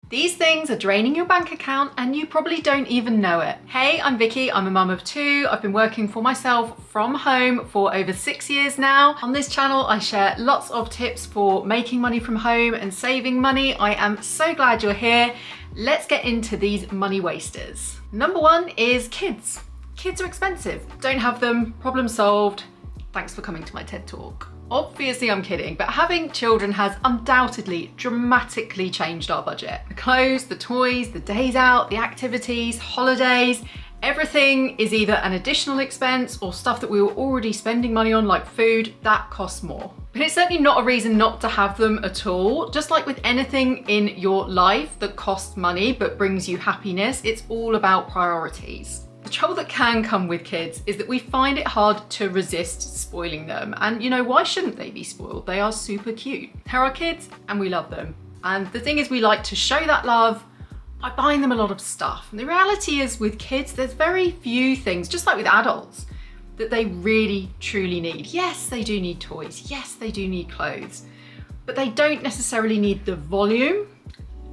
These things are draining your bank account and you probably don't even know it. Hey, I'm Vicky, I'm a mum of two. I've been working for myself from home for over 6 years now. On this channel, I share lots of tips for making money from home and saving money. I am so glad you're here. Let's get into these money wasters. Number one is kids. Kids are expensive. Don't have them, problem solved. Thanks for coming to my TED Talk. Obviously I'm kidding, but having children has undoubtedly dramatically changed our budget. The clothes, the toys, the days out, the activities, holidays, everything is either an additional expense or stuff that we were already spending money on, like food, that costs more. But it's certainly not a reason not to have them at all. Just like with anything in your life that costs money but brings you happiness, it's all about priorities. The trouble that can come with kids is that we find it hard to resist spoiling them. And you know, why shouldn't they be spoiled? They are super cute. They're our kids and we love them. And the thing is, we like to show that love by buying them a lot of stuff. And the reality is with kids, there's very few things, just like with adults, that they really truly need. Yes, they do need toys. Yes, they do need clothes, but they don't necessarily need the volume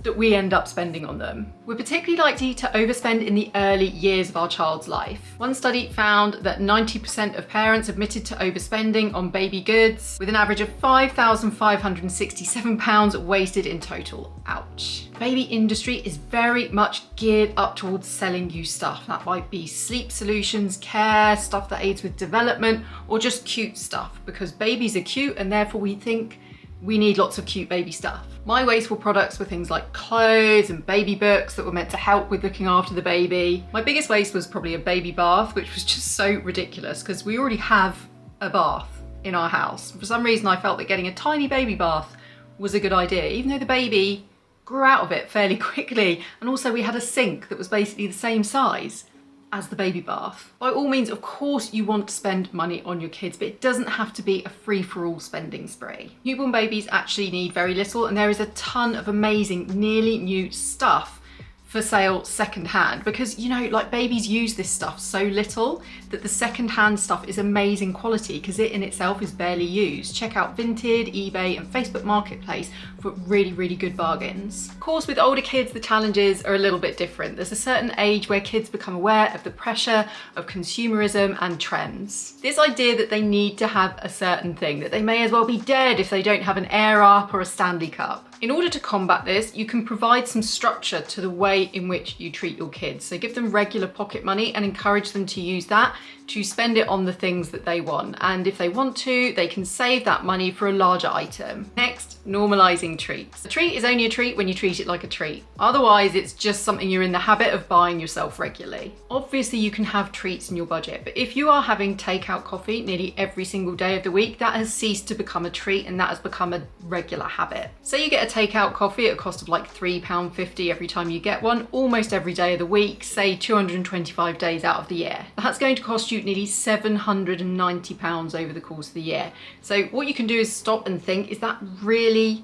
that we end up spending on them. We're particularly likely to overspend in the early years of our child's life. One study found that 90% of parents admitted to overspending on baby goods, with an average of £5,567 wasted in total. Ouch. The baby industry is very much geared up towards selling you stuff. That might be sleep solutions, care, stuff that aids with development, or just cute stuff, because babies are cute and therefore we think we need lots of cute baby stuff. My wasteful products were things like clothes and baby books that were meant to help with looking after the baby. My biggest waste was probably a baby bath, which was just so ridiculous because we already have a bath in our house. For some reason, I felt that getting a tiny baby bath was a good idea, even though the baby grew out of it fairly quickly. And also we had a sink that was basically the same size as the baby bath. By all means, of course, you want to spend money on your kids, but it doesn't have to be a free-for-all spending spree. Newborn babies actually need very little, and there is a ton of amazing, nearly new stuff for sale secondhand, because you know, like, babies use this stuff so little that the secondhand stuff is amazing quality because it in itself is barely used. Check out Vinted, eBay and Facebook Marketplace for really, really good bargains. Of course, with older kids, the challenges are a little bit different. There's a certain age where kids become aware of the pressure of consumerism and trends. This idea that they need to have a certain thing, that they may as well be dead if they don't have an Air Up or a Stanley Cup. In order to combat this, you can provide some structure to the way in which you treat your kids. So give them regular pocket money and encourage them to use that to spend it on the things that they want. And if they want to, they can save that money for a larger item. Next, normalising treats. A treat is only a treat when you treat it like a treat. Otherwise, it's just something you're in the habit of buying yourself regularly. Obviously, you can have treats in your budget, but if you are having takeout coffee nearly every single day of the week, that has ceased to become a treat and that has become a regular habit. So you get a takeout coffee at a cost of like £3.50 every time you get one, almost every day of the week, say 225 days out of the year. That's going to cost you nearly £790 over the course of the year. So what you can do is stop and think, is that really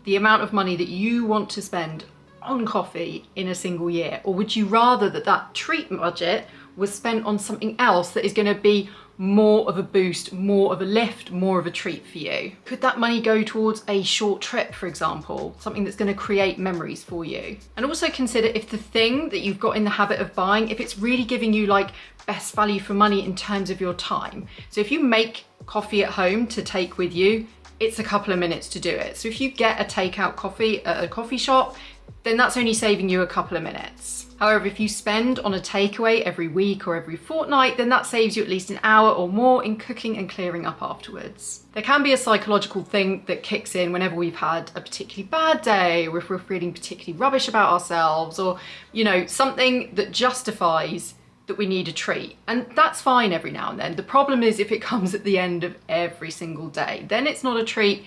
the amount of money that you want to spend on coffee in a single year? Or would you rather that that treat budget was spent on something else that is going to be more of a boost, more of a lift, more of a treat for you? Could that money go towards a short trip, for example, something that's going to create memories for you? And also consider if the thing that you've got in the habit of buying, if it's really giving you like best value for money in terms of your time. So if you make coffee at home to take with you, it's a couple of minutes to do it. So if you get a takeout coffee at a coffee shop, then that's only saving you a couple of minutes. However, if you spend on a takeaway every week or every fortnight, then that saves you at least an hour or more in cooking and clearing up afterwards. There can be a psychological thing that kicks in whenever we've had a particularly bad day, or if we're feeling particularly rubbish about ourselves, or, you know, something that justifies that we need a treat. And that's fine every now and then. The problem is if it comes at the end of every single day, then it's not a treat,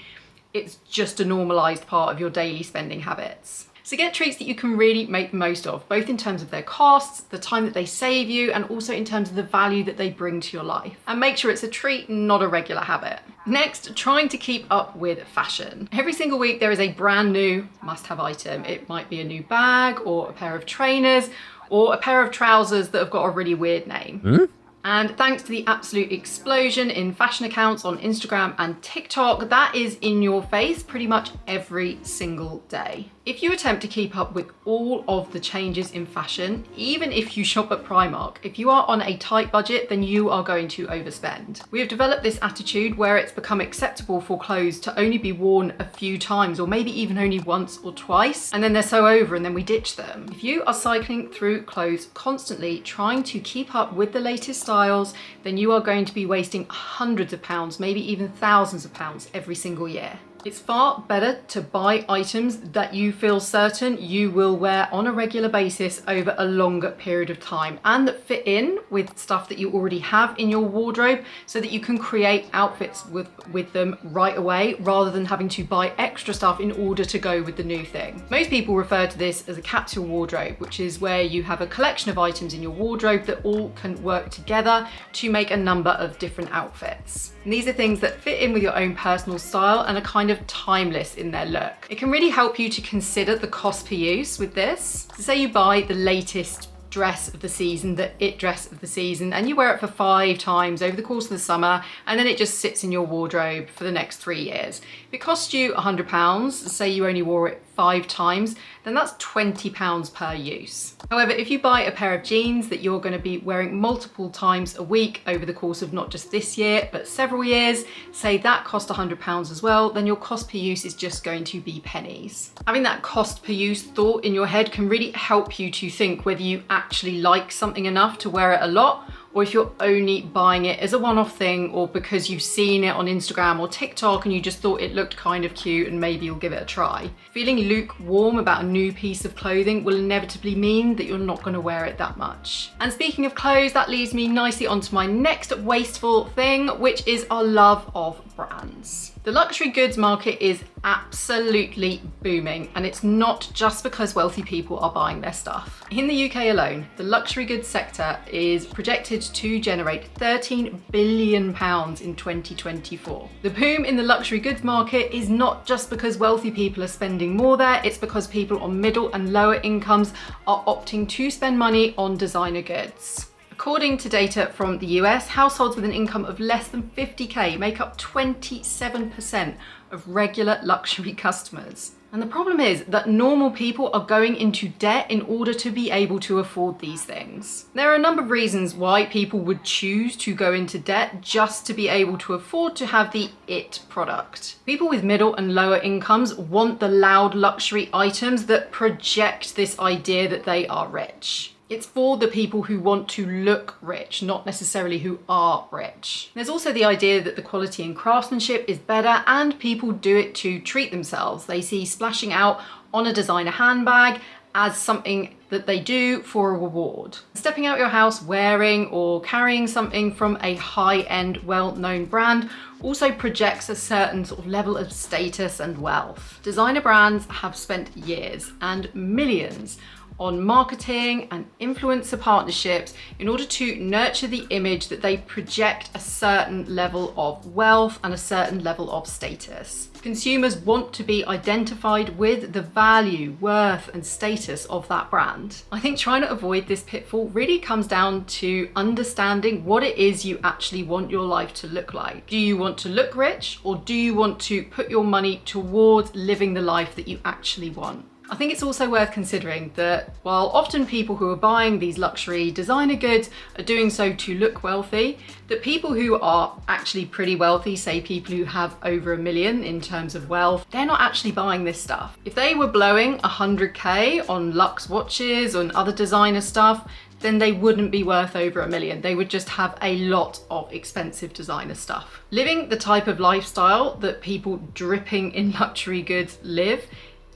it's just a normalised part of your daily spending habits. So get treats that you can really make the most of, both in terms of their costs, the time that they save you, and also in terms of the value that they bring to your life. And make sure it's a treat, not a regular habit. Next, trying to keep up with fashion. Every single week there is a brand new must-have item. It might be a new bag or a pair of trainers or a pair of trousers that have got a really weird name. And thanks to the absolute explosion in fashion accounts on Instagram and TikTok, that is in your face pretty much every single day. If you attempt to keep up with all of the changes in fashion, even if you shop at Primark, if you are on a tight budget, then you are going to overspend. We have developed this attitude where it's become acceptable for clothes to only be worn a few times, or maybe even only once or twice, and then they're so over and then we ditch them. If you are cycling through clothes constantly, trying to keep up with the latest styles, then you are going to be wasting hundreds of pounds, maybe even thousands of pounds every single year. It's far better to buy items that you feel certain you will wear on a regular basis over a longer period of time, and that fit in with stuff that you already have in your wardrobe, so that you can create outfits with them right away, rather than having to buy extra stuff in order to go with the new thing. Most people refer to this as a capsule wardrobe, which is where you have a collection of items in your wardrobe that all can work together to make a number of different outfits. And these are things that fit in with your own personal style and are kind of timeless in their look. It can really help you to consider the cost per use with this. So say you buy the latest dress of the season, the it dress of the season, and you wear it for 5 times over the course of the summer, and then it just sits in your wardrobe for the next 3 years. If it costs you £100, say you only wore it 5 times, then that's £20 per use. However, if you buy a pair of jeans that you're going to be wearing multiple times a week over the course of not just this year, but several years, say that cost £100 as well, then your cost per use is just going to be pennies. Having that cost per use thought in your head can really help you to think whether you actually like something enough to wear it a lot, or if you're only buying it as a one-off thing, or because you've seen it on Instagram or TikTok and you just thought it looked kind of cute and maybe you'll give it a try. Feeling lukewarm about a new piece of clothing will inevitably mean that you're not going to wear it that much. And speaking of clothes, that leads me nicely onto my next wasteful thing, which is our love of brands. The luxury goods market is absolutely booming, and it's not just because wealthy people are buying their stuff. In the UK alone, the luxury goods sector is projected to generate £13 billion in 2024. The boom in the luxury goods market is not just because wealthy people are spending more there, it's because people on middle and lower incomes are opting to spend money on designer goods. According to data from the US, households with an income of less than 50k make up 27% of regular luxury customers. And the problem is that normal people are going into debt in order to be able to afford these things. There are a number of reasons why people would choose to go into debt just to be able to afford to have the it product. People with middle and lower incomes want the loud luxury items that project this idea that they are rich. It's for the people who want to look rich, not necessarily who are rich. There's also the idea that the quality and craftsmanship is better, and people do it to treat themselves. They see splashing out on a designer handbag as something that they do for a reward. Stepping out your house wearing or carrying something from a high-end, well-known brand also projects a certain sort of level of status and wealth. Designer brands have spent years and millions on marketing and influencer partnerships in order to nurture the image that they project a certain level of wealth and a certain level of status. Consumers want to be identified with the value, worth, and status of that brand. I think trying to avoid this pitfall really comes down to understanding what it is you actually want your life to look like. Do you want to look rich, or do you want to put your money towards living the life that you actually want? I think it's also worth considering that while often people who are buying these luxury designer goods are doing so to look wealthy, that people who are actually pretty wealthy, say people who have over $1 million in terms of wealth, they're not actually buying this stuff. If they were blowing 100k on luxe watches and other designer stuff, then they wouldn't be worth over $1 million. They would just have a lot of expensive designer stuff. Living the type of lifestyle that people dripping in luxury goods live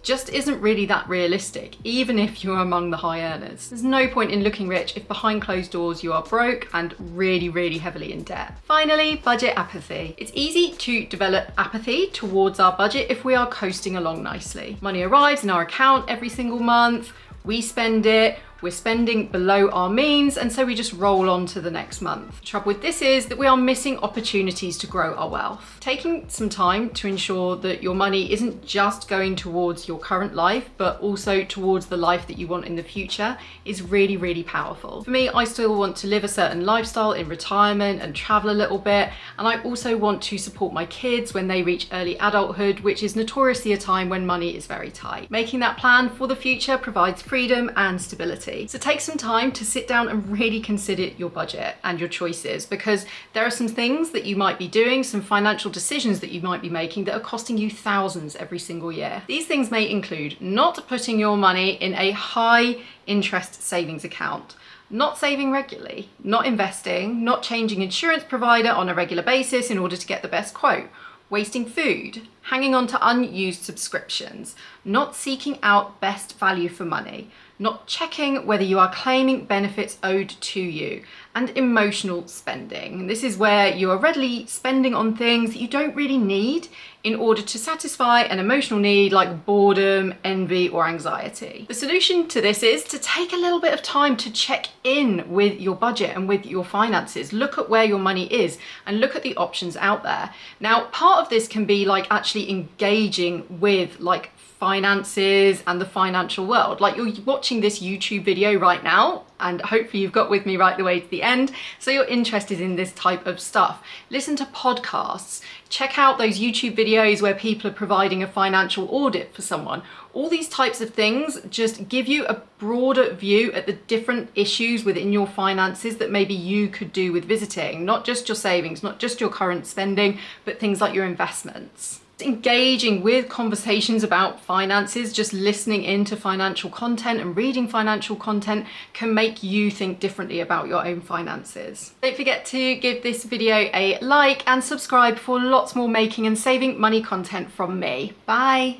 just isn't really that realistic, even if you're among the high earners. There's no point in looking rich if behind closed doors you are broke and really, really heavily in debt. Finally, budget apathy. It's easy to develop apathy towards our budget if we are coasting along nicely. Money arrives in our account every single month, we spend it, we're spending below our means, and so we just roll on to the next month. The trouble with this is that we are missing opportunities to grow our wealth. Taking some time to ensure that your money isn't just going towards your current life, but also towards the life that you want in the future is really, really powerful. For me, I still want to live a certain lifestyle in retirement and travel a little bit, and I also want to support my kids when they reach early adulthood, which is notoriously a time when money is very tight. Making that plan for the future provides freedom and stability. So take some time to sit down and really consider your budget and your choices, because there are some things that you might be doing, some financial decisions that you might be making that are costing you thousands every single year. These things may include not putting your money in a high interest savings account, not saving regularly, not investing, not changing insurance provider on a regular basis in order to get the best quote, wasting food, hanging on to unused subscriptions, not seeking out best value for money, not checking whether you are claiming benefits owed to you, and emotional spending. This is where you are readily spending on things that you don't really need in order to satisfy an emotional need like boredom, envy, or anxiety. The solution to this is to take a little bit of time to check in with your budget and with your finances. Look at where your money is and look at the options out there. Now, part of this can be like actually engaging with like finances and the financial world. Like, you're watching this YouTube video right now, and hopefully you've got with me right the way to the end, so you're interested in this type of stuff. Listen to podcasts, check out those YouTube videos where people are providing a financial audit for someone. All these types of things just give you a broader view at the different issues within your finances that maybe you could do with visiting, not just your savings, not just your current spending, but things like your investments. Engaging with conversations about finances, just listening into financial content and reading financial content can make you think differently about your own finances. Don't forget to give this video a like and subscribe for lots more making and saving money content from me. Bye.